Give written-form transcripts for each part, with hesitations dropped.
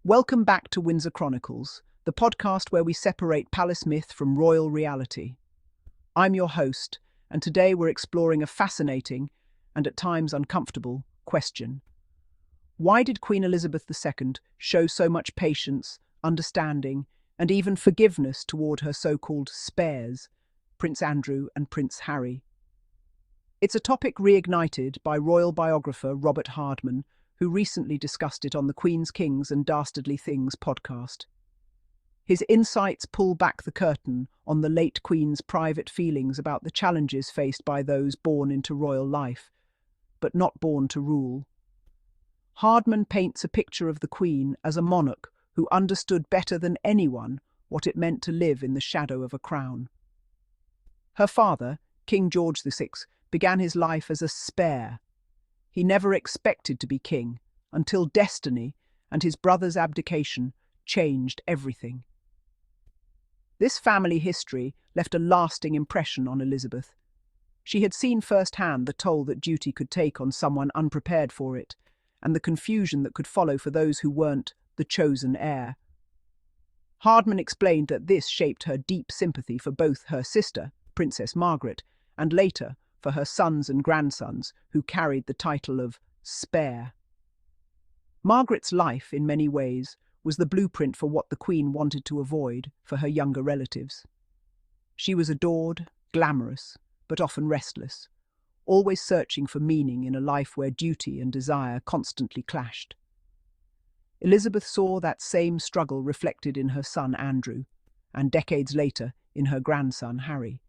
Welcome back to Windsor Chronicles, the podcast where we separate palace myth from royal reality. I'm your host, and today we're exploring a fascinating, and at times uncomfortable, question. Why did Queen Elizabeth II show so much patience, understanding, and even forgiveness toward her so-called spares, Prince Andrew and Prince Harry? It's a topic reignited by royal biographer Robert Hardman, who recently discussed it on the Queen's Kings and Dastardly Things podcast. His insights pull back the curtain on the late Queen's private feelings about the challenges faced by those born into royal life, but not born to rule. Hardman paints a picture of the Queen as a monarch who understood better than anyone what it meant to live in the shadow of a crown. Her father, King George VI, began his life as a spare. He never expected to be king until destiny and his brother's abdication changed everything. This family history left a lasting impression on Elizabeth. She had seen firsthand the toll that duty could take on someone unprepared for it, and the confusion that could follow for those who weren't the chosen heir. Hardman explained that this shaped her deep sympathy for both her sister, Princess Margaret, and later for her sons and grandsons who carried the title of spare. Margaret's life, in many ways, was the blueprint for what the Queen wanted to avoid for her younger relatives. She was adored, glamorous, but often restless, always searching for meaning in a life where duty and desire constantly clashed. Elizabeth saw that same struggle reflected in her son Andrew, and decades later in her grandson Harry.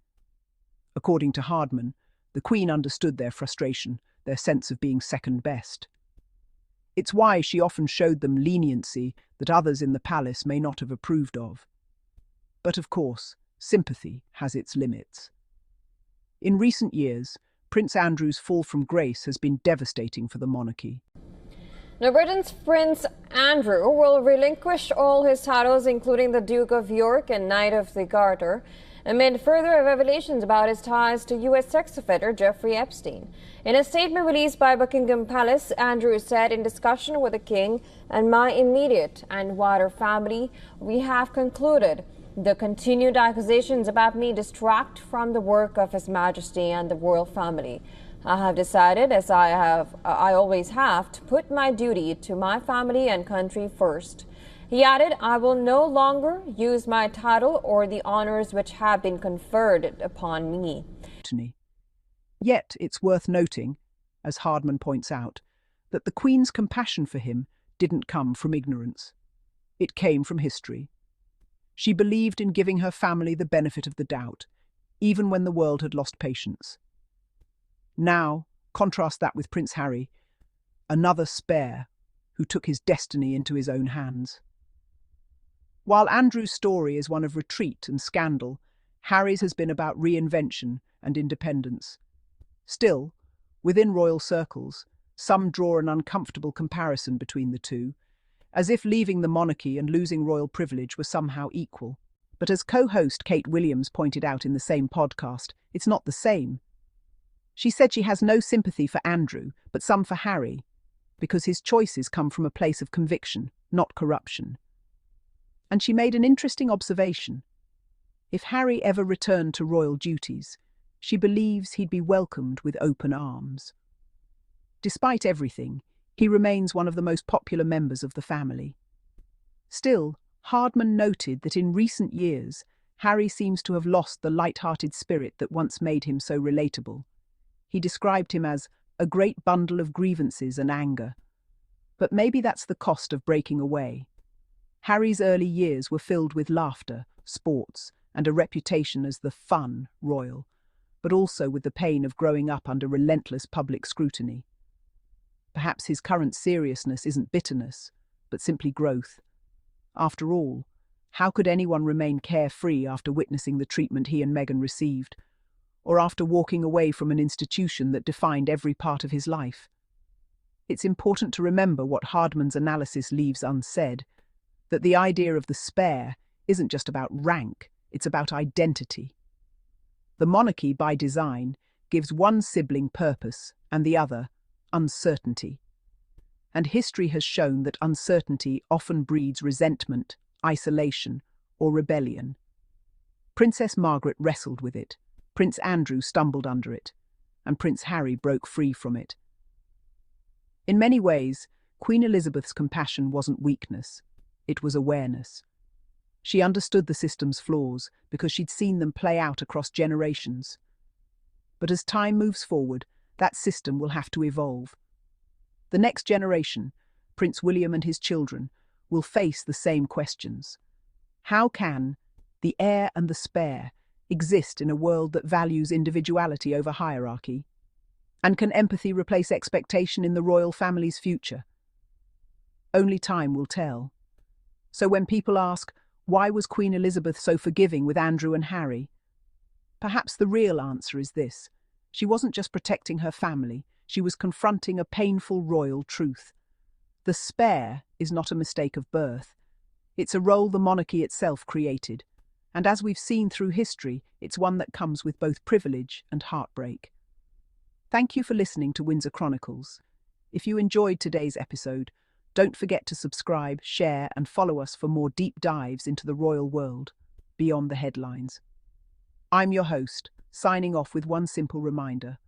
According to Hardman, the Queen understood their frustration, their sense of being second best. It's why she often showed them leniency that others in the palace may not have approved of. But of course, sympathy has its limits. In recent years, Prince Andrew's fall from grace has been devastating for the monarchy. Now, Britain's Prince Andrew will relinquish all his titles, including the Duke of York and Knight of the Garter, amid further revelations about his ties to U.S. sex offender Jeffrey Epstein. In a statement released by Buckingham Palace, Andrew said, "In discussion with the King and my immediate and wider family, we have concluded the continued accusations about me distract from the work of His Majesty and the royal family. I have decided, as I always have, to put my duty to my family and country first." He added, "I will no longer use my title or the honors which have been conferred upon me." Yet it's worth noting, as Hardman points out, that the Queen's compassion for him didn't come from ignorance. It came from history. She believed in giving her family the benefit of the doubt, even when the world had lost patience. Now, contrast that with Prince Harry, another spare who took his destiny into his own hands. While Andrew's story is one of retreat and scandal, Harry's has been about reinvention and independence. Still, within royal circles, some draw an uncomfortable comparison between the two, as if leaving the monarchy and losing royal privilege were somehow equal. But as co-host Kate Williams pointed out in the same podcast, it's not the same. She said she has no sympathy for Andrew, but some for Harry, because his choices come from a place of conviction, not corruption. And she made an interesting observation. If Harry ever returned to royal duties, she believes he'd be welcomed with open arms. Despite everything, he remains one of the most popular members of the family. Still, Hardman noted that in recent years, Harry seems to have lost the light-hearted spirit that once made him so relatable. He described him as a great bundle of grievances and anger. But maybe that's the cost of breaking away. Harry's early years were filled with laughter, sports, and a reputation as the fun royal, but also with the pain of growing up under relentless public scrutiny. Perhaps his current seriousness isn't bitterness, but simply growth. After all, how could anyone remain carefree after witnessing the treatment he and Meghan received, or after walking away from an institution that defined every part of his life? It's important to remember what Hardman's analysis leaves unsaid, that the idea of the spare isn't just about rank, it's about identity. The monarchy, by design, gives one sibling purpose and the other uncertainty. and history has shown that uncertainty often breeds resentment, isolation, or rebellion. Princess Margaret wrestled with it, Prince Andrew stumbled under it, and Prince Harry broke free from it. In many ways, Queen Elizabeth's compassion wasn't weakness, it was awareness. She understood the system's flaws because she'd seen them play out across generations. But as time moves forward, that system will have to evolve. The next generation, Prince William and his children, will face the same questions. How can the heir and the spare exist in a world that values individuality over hierarchy? And can empathy replace expectation in the royal family's future? Only time will tell. So when people ask, why was Queen Elizabeth so forgiving with Andrew and Harry? Perhaps the real answer is this. She wasn't just protecting her family, she was confronting a painful royal truth. The spare is not a mistake of birth. It's a role the monarchy itself created. And as we've seen through history, it's one that comes with both privilege and heartbreak. Thank you for listening to Windsor Chronicles. If you enjoyed today's episode, don't forget to subscribe, share, and follow us for more deep dives into the royal world, beyond the headlines. I'm your host, signing off with one simple reminder.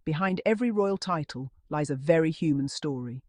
Behind every royal title lies a very human story.